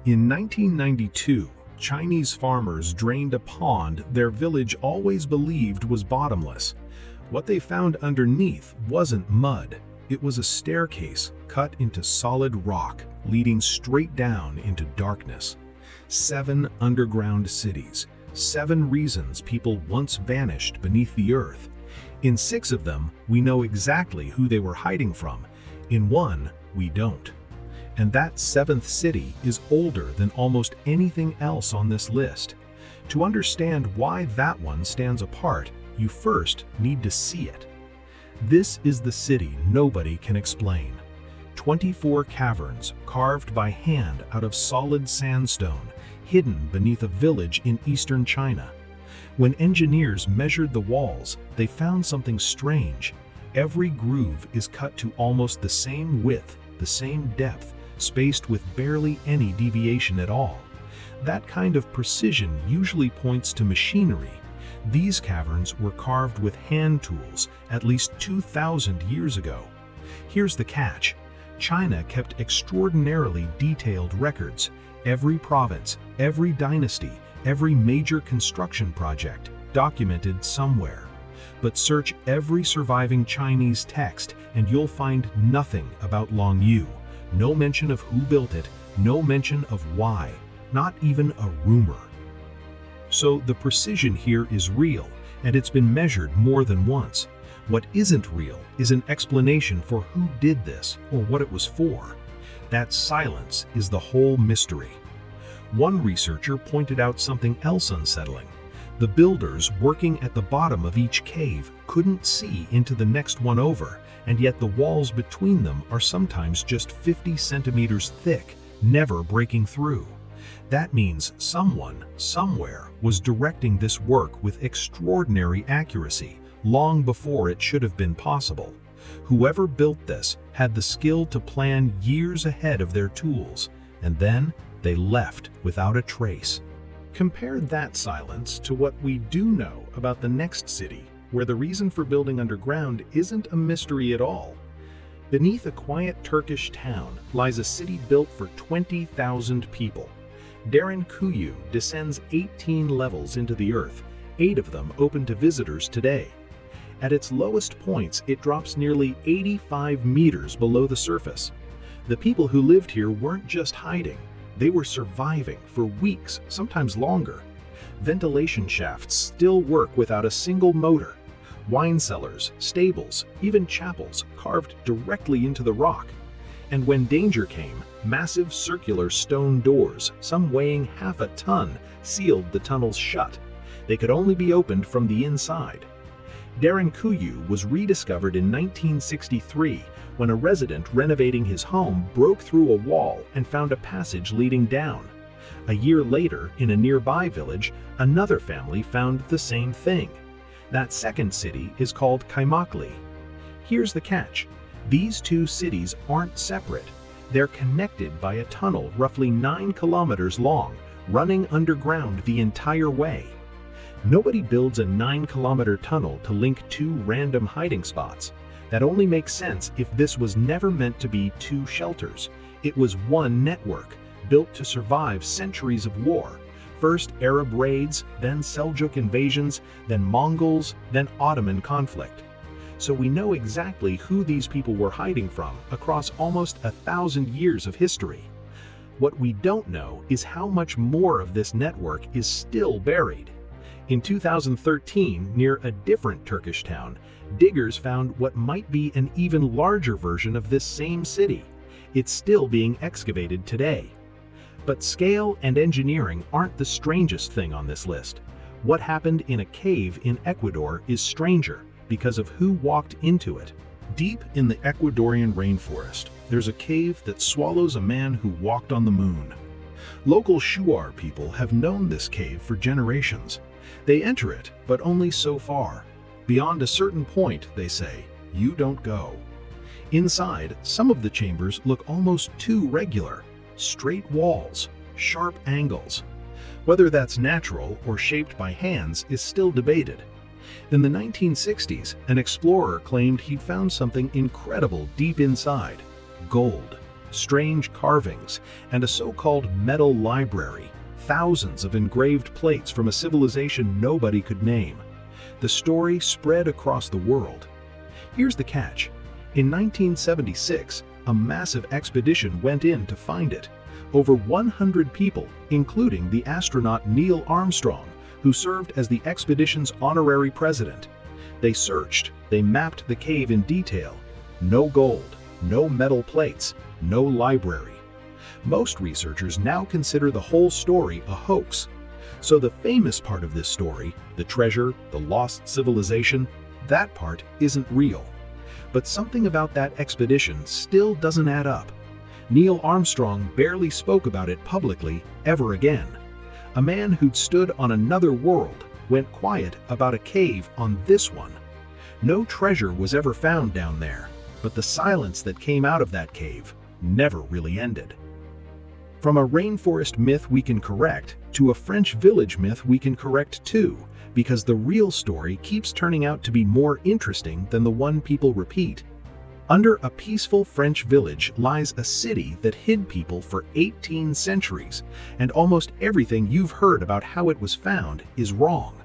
In 1992, Chinese farmers drained a pond their village always believed was bottomless. What they found underneath wasn't mud. It was a staircase cut into solid rock, leading straight down into darkness. 7 underground cities, 7 reasons people once vanished beneath the earth. In 6 of them, we know exactly who they were hiding from. In 1, we don't. And that 7th city is older than almost anything else on this list. To understand why that one stands apart, you first need to see it. This is the city nobody can explain. 24 caverns carved by hand out of solid sandstone, hidden beneath a village in eastern China. When engineers measured the walls, they found something strange. Every groove is cut to almost the same width, the same depth, spaced with barely any deviation at all. That kind of precision usually points to machinery. These caverns were carved with hand tools at least 2,000 years ago. Here's the catch. China kept extraordinarily detailed records. Every province, every dynasty, every major construction project documented somewhere. But search every surviving Chinese text and you'll find nothing about Longyou. No mention of who built it, no mention of why, not even a rumor. So the precision here is real, and it's been measured more than once. What isn't real is an explanation for who did this or what it was for. That silence is the whole mystery. One researcher pointed out something else unsettling. The builders working at the bottom of each cave couldn't see into the next one over, and yet the walls between them are sometimes just 50 centimeters thick, never breaking through. That means someone, somewhere, was directing this work with extraordinary accuracy, long before it should have been possible. Whoever built this had the skill to plan years ahead of their tools, and then they left without a trace. Compare that silence to what we do know about the next city, where the reason for building underground isn't a mystery at all. Beneath a quiet Turkish town lies a city built for 20,000 people. Derinkuyu descends 18 levels into the earth, 8 of them open to visitors today. At its lowest points, it drops nearly 85 meters below the surface. The people who lived here weren't just hiding, they were surviving for weeks, sometimes longer. Ventilation shafts still work without a single motor. Wine cellars, stables, even chapels carved directly into the rock. And when danger came, massive circular stone doors, some weighing half a ton, sealed the tunnels shut. They could only be opened from the inside. Derinkuyu was rediscovered in 1963 when a resident renovating his home broke through a wall and found a passage leading down. A year later, in a nearby village, another family found the same thing. That second city is called Kaymaklı. Here's the catch. These two cities aren't separate. They're connected by a tunnel roughly 9 kilometers long, running underground the entire way. Nobody builds a 9-kilometer tunnel to link 2 random hiding spots. That only makes sense if this was never meant to be 2 shelters. It was one network, built to survive centuries of war. First Arab raids, then Seljuk invasions, then Mongols, then Ottoman conflict. So we know exactly who these people were hiding from across almost 1,000 years of history. What we don't know is how much more of this network is still buried. In 2013, near a different Turkish town, diggers found what might be an even larger version of this same city. It's still being excavated today. But scale and engineering aren't the strangest thing on this list. What happened in a cave in Ecuador is stranger because of who walked into it. Deep in the Ecuadorian rainforest, there's a cave that swallows a man who walked on the moon. Local Shuar people have known this cave for generations. They enter it, but only so far. Beyond a certain point, they say, you don't go. Inside, some of the chambers look almost too regular. Straight walls, sharp angles. Whether that's natural or shaped by hands is still debated. In the 1960s, an explorer claimed he'd found something incredible deep inside: gold. strange carvings, and a so-called metal library, thousands of engraved plates from a civilization nobody could name. The story spread across the world. Here's the catch. In 1976, a massive expedition went in to find it. Over 100 people, including the astronaut Neil Armstrong, who served as the expedition's honorary president. They searched, they mapped the cave in detail. No gold, no metal plates, no library. Most researchers now consider the whole story a hoax. So the famous part of this story, the treasure, the lost civilization, that part isn't real. But something about that expedition still doesn't add up. Neil Armstrong barely spoke about it publicly ever again. A man who'd stood on another world went quiet about a cave on this one. No treasure was ever found down there, but the silence that came out of that cave never really ended. From a rainforest myth we can correct to a French village myth we can correct too, because the real story keeps turning out to be more interesting than the one people repeat. Under a peaceful French village lies a city that hid people for 18 centuries, and almost everything you've heard about how it was found is wrong.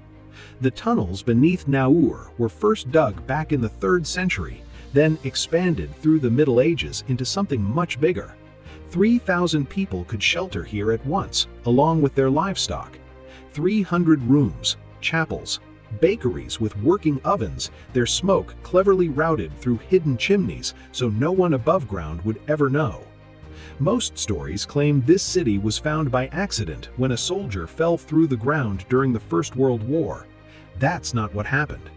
The tunnels beneath Naours were first dug back in the 3rd century, then expanded through the Middle Ages into something much bigger. 3,000 people could shelter here at once, along with their livestock. 300 rooms, chapels, bakeries with working ovens, their smoke cleverly routed through hidden chimneys so no one above ground would ever know. Most stories claim this city was found by accident when a soldier fell through the ground during the First World War. That's not what happened.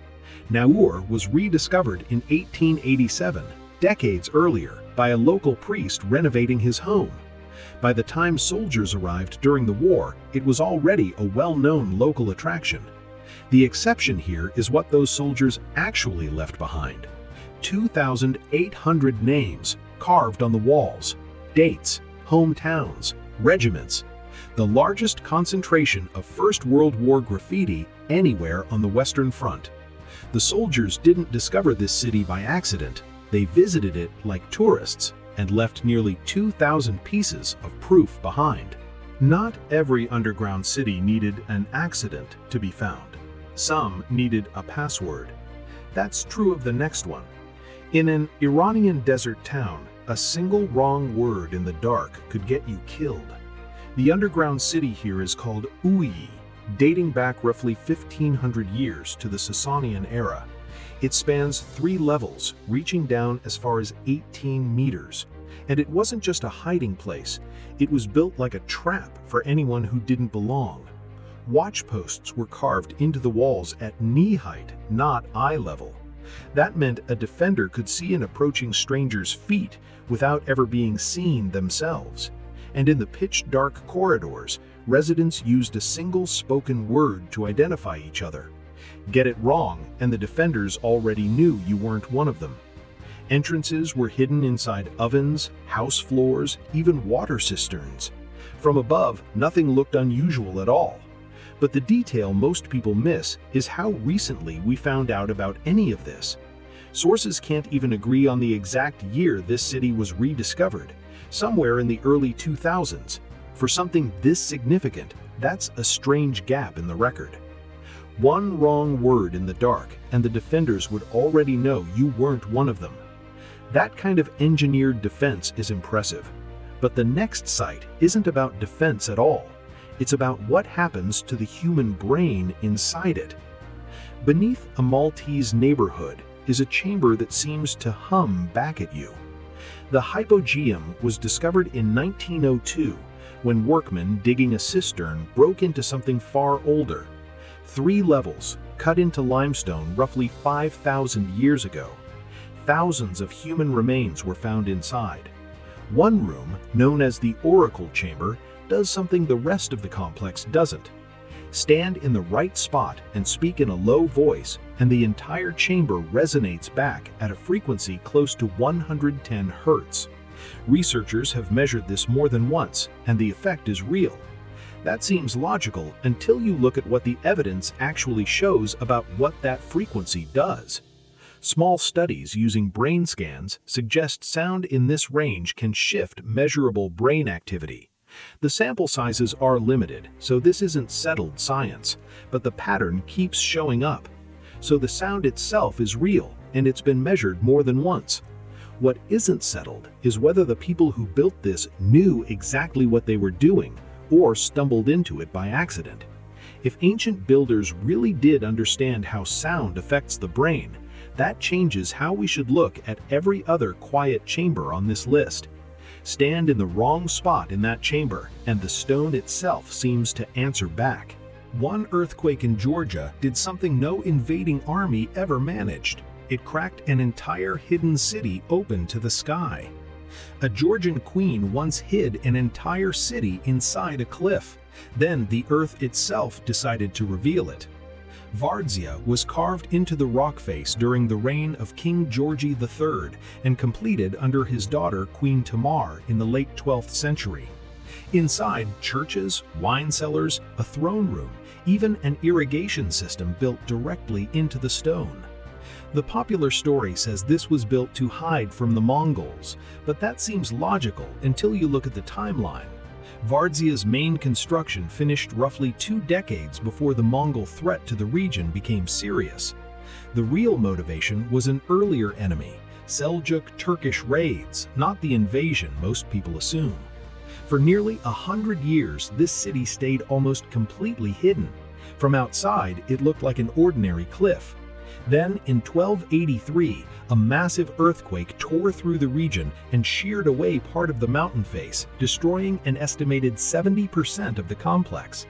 Naours was rediscovered in 1887, decades earlier, by a local priest renovating his home. By the time soldiers arrived during the war, it was already a well-known local attraction. The exception here is what those soldiers actually left behind. 2,800 names carved on the walls, dates, hometowns, regiments. The largest concentration of First World War graffiti anywhere on the Western Front. The soldiers didn't discover this city by accident. They visited it like tourists and left nearly 2,000 pieces of proof behind. Not every underground city needed an accident to be found. Some needed a password. That's true of the next one. In an Iranian desert town, a single wrong word in the dark could get you killed. The underground city here is called Ouyi, dating back roughly 1,500 years to the Sasanian era. It spans 3 levels, reaching down as far as 18 meters. And it wasn't just a hiding place, it was built like a trap for anyone who didn't belong. Watch posts were carved into the walls at knee height, not eye level. That meant a defender could see an approaching stranger's feet without ever being seen themselves. And in the pitch-dark corridors, residents used a single spoken word to identify each other. Get it wrong, and the defenders already knew you weren't one of them. Entrances were hidden inside ovens, house floors, even water cisterns. From above, nothing looked unusual at all. But the detail most people miss is how recently we found out about any of this. Sources can't even agree on the exact year this city was rediscovered, somewhere in the early 2000s. For something this significant, that's a strange gap in the record. One wrong word in the dark, and the defenders would already know you weren't one of them. That kind of engineered defense is impressive. But the next site isn't about defense at all. It's about what happens to the human brain inside it. Beneath a Maltese neighborhood is a chamber that seems to hum back at you. The Hypogeum was discovered in 1902 when workmen digging a cistern broke into something far older. 3 levels, cut into limestone roughly 5,000 years ago. Thousands of human remains were found inside. One room, known as the Oracle Chamber, does something the rest of the complex doesn't. Stand in the right spot and speak in a low voice, and the entire chamber resonates back at a frequency close to 110 Hertz. Researchers have measured this more than once, and the effect is real. That seems logical until you look at what the evidence actually shows about what that frequency does. Small studies using brain scans suggest sound in this range can shift measurable brain activity. The sample sizes are limited, so this isn't settled science, but the pattern keeps showing up. So the sound itself is real, and it's been measured more than once. What isn't settled is whether the people who built this knew exactly what they were doing or stumbled into it by accident. If ancient builders really did understand how sound affects the brain, that changes how we should look at every other quiet chamber on this list. Stand in the wrong spot in that chamber, and the stone itself seems to answer back. One earthquake in Georgia did something no invading army ever managed. It cracked an entire hidden city open to the sky. A Georgian queen once hid an entire city inside a cliff. Then the earth itself decided to reveal it. Vardzia was carved into the rock face during the reign of King Georgi III and completed under his daughter Queen Tamar in the late 12th century. Inside, churches, wine cellars, a throne room, even an irrigation system built directly into the stone. The popular story says this was built to hide from the Mongols, but that seems logical until you look at the timeline. Vardzia's main construction finished roughly 2 decades before the Mongol threat to the region became serious. The real motivation was an earlier enemy, Seljuk Turkish raids, not the invasion most people assume. For nearly 100 years, this city stayed almost completely hidden. From outside, it looked like an ordinary cliff. Then, in 1283, a massive earthquake tore through the region and sheared away part of the mountain face, destroying an estimated 70% of the complex.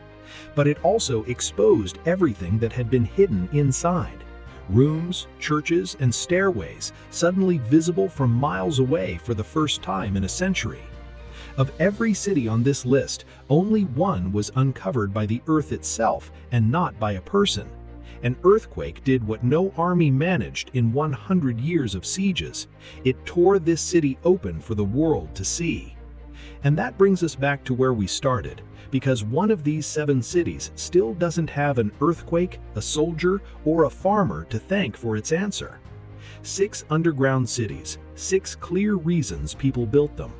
But it also exposed everything that had been hidden inside. Rooms, churches, and stairways suddenly visible from miles away for the first time in a century. Of every city on this list, only one was uncovered by the earth itself and not by a person. An earthquake did what no army managed in 100 years of sieges. It tore this city open for the world to see. And that brings us back to where we started, because one of these 7 cities still doesn't have an earthquake, a soldier, or a farmer to thank for its answer. 6 underground cities, 6 clear reasons people built them.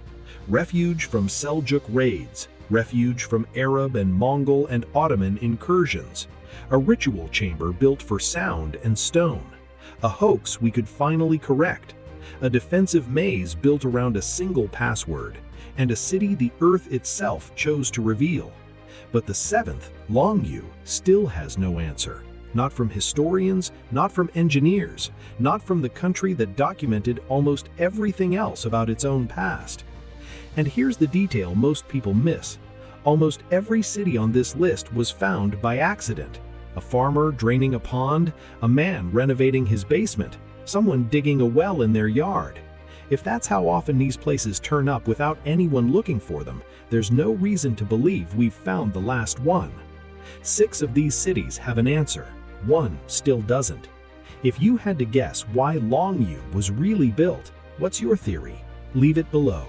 Refuge from Seljuk raids, refuge from Arab and Mongol and Ottoman incursions, a ritual chamber built for sound and stone, a hoax we could finally correct, a defensive maze built around a single password, and a city the earth itself chose to reveal. But the 7th, Longyou, still has no answer. Not from historians, not from engineers, not from the country that documented almost everything else about its own past. And here's the detail most people miss. Almost every city on this list was found by accident. A farmer draining a pond, a man renovating his basement, someone digging a well in their yard. If that's how often these places turn up without anyone looking for them, there's no reason to believe we've found the last one. 6 of these cities have an answer. 1 still doesn't. If you had to guess why Longyou was really built, what's your theory? Leave it below.